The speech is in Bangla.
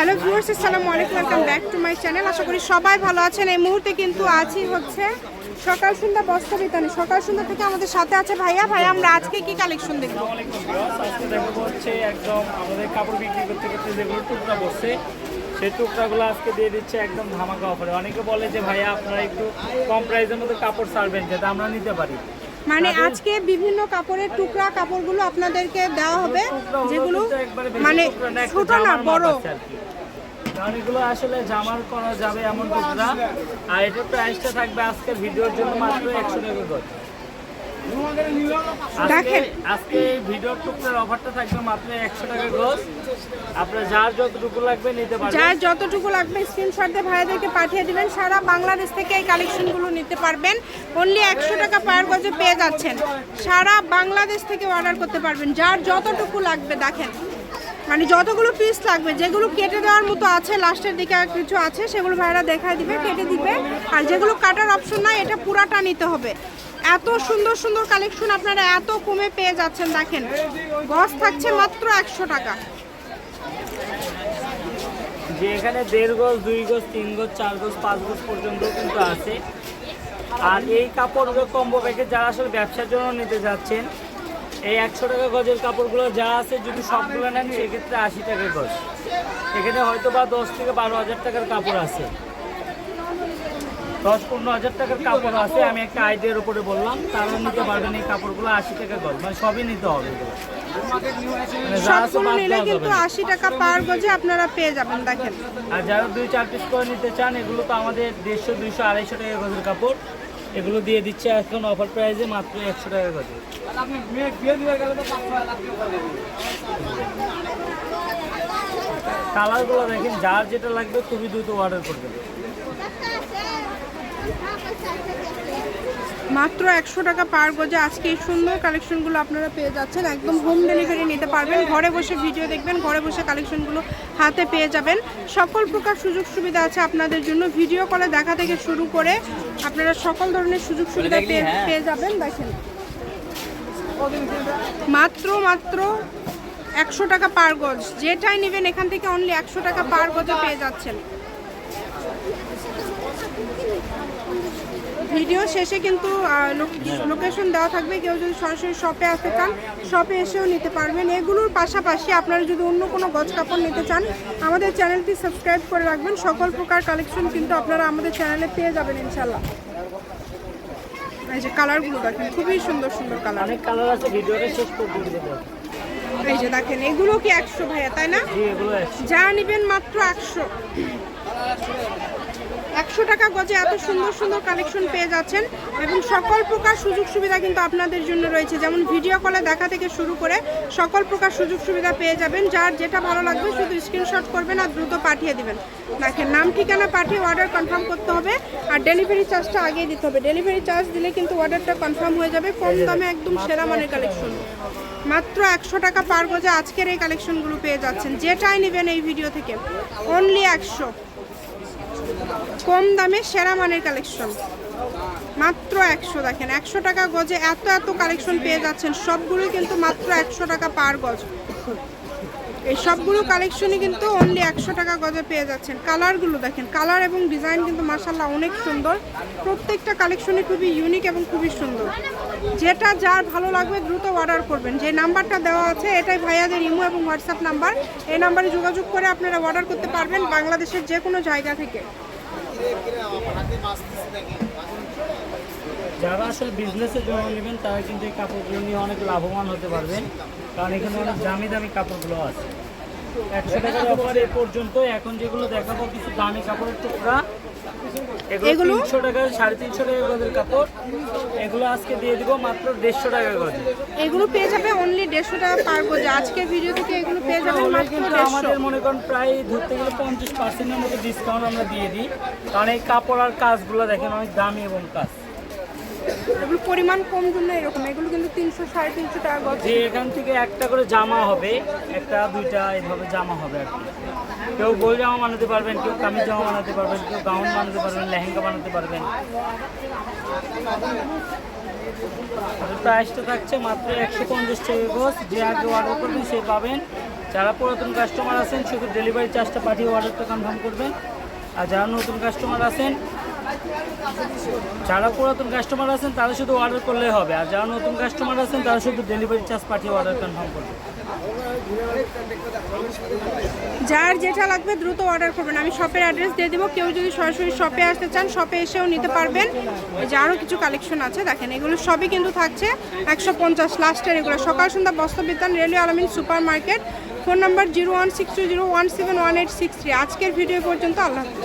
হ্যালো ভিউয়ার্স, আসসালামু আলাইকুম, welcome back to my channel. আশা করি সবাই ভালো আছেন। এই মুহূর্তে কিন্তু আছি হচ্ছে সকাল সন্ধ্যা বস্ত্র বিতানে। সকাল সন্ধ্যা থেকে আমাদের সাথে আছে ভাইয়া। আমরা আজকে কি কালেকশন দেখবো? আজকে দেখবো হচ্ছে একদম আমাদের কাপড় বিক্রি করতে করতে যেগুলো টুকরা বসছে সেই টুকরাগুলো আজকে দিয়ে দিচ্ছে একদম ধামাকা অফারে। অনেকে বলে যে ভাইয়া আপনারা একটু কম প্রাইসের মধ্যে কাপড় ছাড়বেন যাতে আমরা নিতে পারি। মানে আজকে বিভিন্ন কাপড়ের টুকরা কাপড়গুলো আপনাদেরকে দেওয়া হবে, যেগুলো মানে ছোট না বড়, অনেকগুলো আসলে জামার করা যাবে এমন টুকরা। আর এটার প্রাইসটা থাকবে আজকের ভিডিওর জন্য মাত্র 100 টাকা করে। আজকে এই ভিডিওর টুকরার অফারটা থাকবে মাত্র 100 টাকা গজ। আপনার যার যতটুকু লাগবে নিতে পারবেন। যার যতটুকু লাগবে স্ক্রিনশট দিয়ে ভাইয়াদেরকে পাঠিয়ে দিবেন। সারা বাংলাদেশ থেকে এই কালেকশনগুলো নিতে পারবেন। অনলি 100 টাকা পার গজে পেয়ে যাচ্ছেন। সারা বাংলাদেশ থেকে অর্ডার করতে পারবেন। যার যতটুকু লাগবে দেখেন, মানে যতগুলো পিস লাগবে, যেগুলো কেটে দেওয়ার মতো আছে, লাস্টের দিকে কিছু আছে সেগুলো ভাইরা দেখায় দিবে, কেটে দিবে। আর যেগুলো কাটার অপশন নাই, এটা পুরাটা নিতে হবে। এত সুন্দর সুন্দর কালেকশন আপনারা এত কমে পেয়ে যাচ্ছেন। দেখেন, গজ থাকছে মাত্র 100 টাকা। যে এখানে 1.5 গজ, 2 গজ, 3 গজ, 4 গজ, 5 গজ পর্যন্ত কিন্তু আছে। আর এই কাপড়গুলো কম্বো প্যাকেজ যারা আসলে ব্যবসার জন্য নিতে যাচ্ছেন, এই 100 টাকা গজের কাপড়গুলো যা আছে যদি সবগুলো নেন সেক্ষেত্রে 80 টাকা গজ। এখানে হয়তো বা 10 থেকে 12 হাজার টাকার কাপড় আছে, 10-15 হাজার টাকার কাপড় আছে। আমি একটা আইডিয়ার উপরে বললাম, তারা নিতে পারবেন এই কাপড়গুলো 80 টাকা গজ, মানে সবই নিতে হবে। সবগুলো নিলে কিন্তু 80 টাকা পার গজে আপনারা পেয়ে যাবেন। দেখেন, আর যারা 2-4 পিস করে নিতে চান, এগুলো তো আমাদের 150, 200, 250 টাকা গজের কাপড়। এগুলো দিয়ে দিচ্ছে এখন অফার প্রাইসে মাত্র 100 টাকা গজে। কালারগুলো দেখেন, যার যেটা লাগবে খুবই দ্রুত অর্ডার করবেন। মাত্র 100 টাকা পার গজে আজকে এই সুন্দর কালেকশনগুলো আপনারা পেয়ে যাচ্ছেন। একদম হোম ডেলিভারি নিতে পারবেন। ঘরে বসে ভিডিও দেখবেন, ঘরে বসে কালেকশনগুলো হাতে পেয়ে যাবেন। সকল প্রকার সুযোগ সুবিধা আছে আপনাদের জন্য। ভিডিও কলে দেখা থেকে শুরু করে আপনারা সকল ধরনের সুযোগ সুবিধা পেয়ে যাবেন। দেখেন, মাত্র 100 টাকা পার গজ। যেটাই নেবেন এখান থেকে অনলি 100 টাকা পার গজে পেয়ে যাচ্ছেন। ভিডিও শেষে কিন্তু লোকেশন দেওয়া থাকবে। কেউ যদি সরাসরি শপে আসতে চান, শপে এসেও নিতে পারবেন। এগুলোর পাশাপাশি আপনারা যদি অন্য কোনো গজ কাপড় নিতে চান, আমাদের চ্যানেলটি সাবস্ক্রাইব করে রাখবেন। সকল প্রকার কালেকশন কিন্তু আপনারা আমাদের চ্যানেলে পেয়ে যাবেন ইনশাল্লাহ। এই যে কালারগুলো দেখেন, খুবই সুন্দর সুন্দর কালার। অনেক কালার আছে, ভিডিওটা শেষ পর্যন্ত দেখুন। এই যে দেখেন, এগুলো কি 100 ভাইয়া, তাই না? জি, এগুলো 100। যা নেবেন মাত্র 100 টাকা গজে এত সুন্দর সুন্দর কালেকশন পেয়ে যাচ্ছেন। এবং সকল প্রকার সুযোগ সুবিধা কিন্তু আপনাদের জন্য রয়েছে। যেমন ভিডিও কলে দেখা থেকে শুরু করে সকল প্রকার সুযোগ সুবিধা পেয়ে যাবেন। যার যেটা ভালো লাগবে শুধু স্ক্রিনশট করবেন আর দ্রুত পাঠিয়ে দিবেন। দেখেন, নাম ঠিকানা পাঠিয়ে অর্ডার কনফার্ম করতে হবে। আর ডেলিভারি চার্জটা আগেই দিতে হবে। ডেলিভারি চার্জ দিলে কিন্তু অর্ডারটা কনফার্ম হয়ে যাবে। কম দামে একদম সেরা মানের কালেকশন। মাত্র 100 টাকা পার গজে আজকের এই কালেকশনগুলো পেয়ে যাচ্ছেন। যেটাই নেবেন এই ভিডিও থেকে অনলি 100। কম দামে সেরা মানের কালেকশন মাত্র 100। দেখেন, 100 টাকা গজে এত এত কালেকশন পেয়ে যাচ্ছেন। সবগুলোই কিন্তু মাত্র 100 টাকা পার গজ। এই সবগুলো কালেকশনই কিন্তু অনলি 100 টাকা গজে পেয়ে যাচ্ছেন। কালারগুলো দেখেন, কালার এবং ডিজাইন কিন্তু মাশাআল্লাহ অনেক সুন্দর। প্রত্যেকটা কালেকশনই খুবই ইউনিক এবং খুবই সুন্দর। যেটা যার ভালো লাগবে দ্রুত অর্ডার করবেন। যে নাম্বারটা দেওয়া আছে এটাই ভাইয়াদের ইমো এবং হোয়াটসঅ্যাপ নাম্বার। এই নাম্বারে যোগাযোগ করে আপনারা অর্ডার করতে পারবেন বাংলাদেশের যে কোনো জায়গা থেকে। যারা আসলে বিজনেসের জন্য নেবেন তারা কিন্তু এই কাপড়গুলো নিয়ে অনেক লাভবান হতে পারবেন, কারণ এখানে অনেক দামি দামি কাপড়গুলো আছে। 100 টাকার অফার এ পর্যন্ত। এখন যেগুলো দেখাবো কিছু দামি কাপড়ের টুকরা, এগুলো 300 টাকা, 350 টাকা গজের কাপড়। এগুলো আজকে দিয়ে দিব মাত্র 150 টাকা গজে। এগুলো পেয়ে যাবে অনলি 150 টাকা পার গজে। আজকে ভিডিও থেকে এগুলো পেয়ে যাবেন মাত্র 150। আমাদের মনে করেন প্রায় ধরতে গেলে 50% মতো ডিসকাউন্ট আমরা দিয়ে দিই, কারণ এই কাপড় আর কাজগুলো দেখেন অনেক দামি এবং কাজ। এগুলো পরিমাণ কম জন্য এরকম। এগুলো কিন্তু 300, 350 টাকা গজ। যে এখান থেকে একটা করে জামা হবে, একটা দুইটা এইভাবে জামা হবে আর কি। কেউ বই জামা বানাতে পারবেন, কেউ কামিজ জামা বানাতে পারবেন, কেউ গাউন বানাতে পারবেন, লেহেঙ্গা বানাতে পারবেন। প্রাইসটা থাকছে মাত্র 150 টাকা গজ। যে আগে অর্ডার করবেন সে পাবেন যারা পুরাতন কাস্টমার আছেন শুধু ডেলিভারি চার্জটা পাঠিয়ে অর্ডারটা কনফার্ম করবেন। আর যারা নতুন কাস্টমার আছেন, যারা পুরাতন কাস্টমার আছেন তারা শুধু অর্ডার করলেই হবে। আর যারা নতুন কাস্টমার আছেন তারা শুধু ডেলিভারি চার্জ পাঠিয়ে অর্ডার কনফার্ম করবেন। যার যেটা লাগবে দ্রুত অর্ডার করবেন। আমি শপের অ্যাড্রেস দিয়ে দেবো, কেউ যদি সরাসরি শপে আসতে চান শপে এসেও নিতে পারবেন। এই যে আরও কিছু কালেকশন আছে দেখেন, এগুলো সবই কিন্তু থাকছে 150 লাস্টের। এগুলো সকাল সন্ধ্যা বস্ত্রবিতান, রেলওয়ে আলামিন সুপার মার্কেট। Phone number 01620171863। আজকের ভিডিও পর্যন্ত, আল্লাহ হাফিজ।